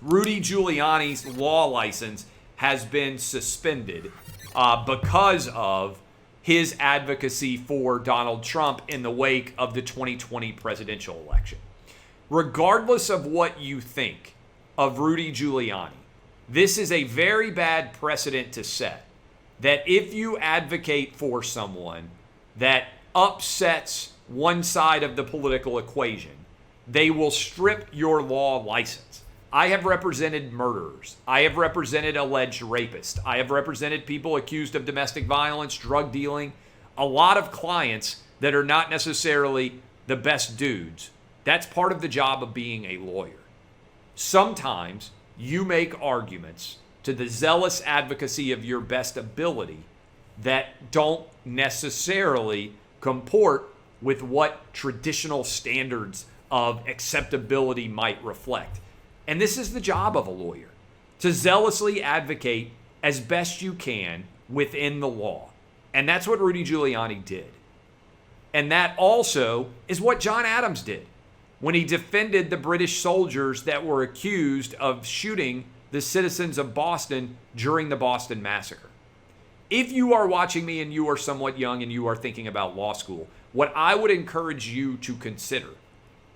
Rudy Giuliani's law license has been suspended because of his advocacy for Donald Trump in the wake of the 2020 presidential election. Regardless of what you think of Rudy Giuliani, this is a very bad precedent to set, that if you advocate for someone that upsets one side of the political equation, they will strip your law license. I have represented murderers. I have represented alleged rapists. I have represented people accused of domestic violence, drug dealing, a lot of clients that are not necessarily the best dudes. That's part of the job of being a lawyer. Sometimes you make arguments to the zealous advocacy of your best ability that don't necessarily comport with what traditional standards of acceptability might reflect. And this is the job of a lawyer, to zealously advocate as best you can within the law. And that's what Rudy Giuliani did. And that also is what John Adams did when he defended the British soldiers that were accused of shooting the citizens of Boston during the Boston Massacre. If you are watching me and you are somewhat young and you are thinking about law school, what I would encourage you to consider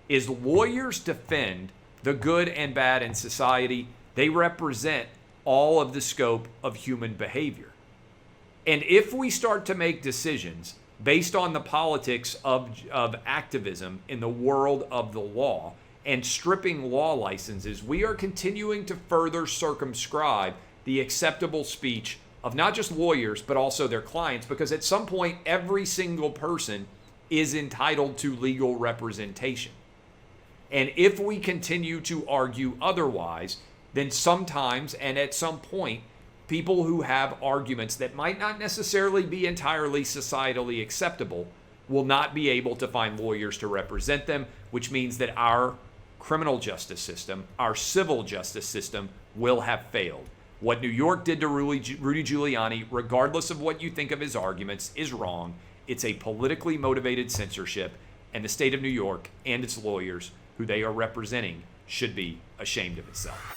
is lawyers defend the good and bad in society. They represent all of the scope of human behavior. And if we start to make decisions based on the politics of activism in the world of the law and stripping law licenses, we are continuing to further circumscribe the acceptable speech of not just lawyers, but also their clients, because at some point, every single person is entitled to legal representation. And if we continue to argue otherwise, then sometimes and at some point, people who have arguments that might not necessarily be entirely societally acceptable will not be able to find lawyers to represent them, which means that our criminal justice system, our civil justice system, will have failed. What New York did to Rudy Giuliani, regardless of what you think of his arguments, is wrong. It's a politically motivated censorship, and the state of New York and its lawyers, who they are representing, should be ashamed of itself.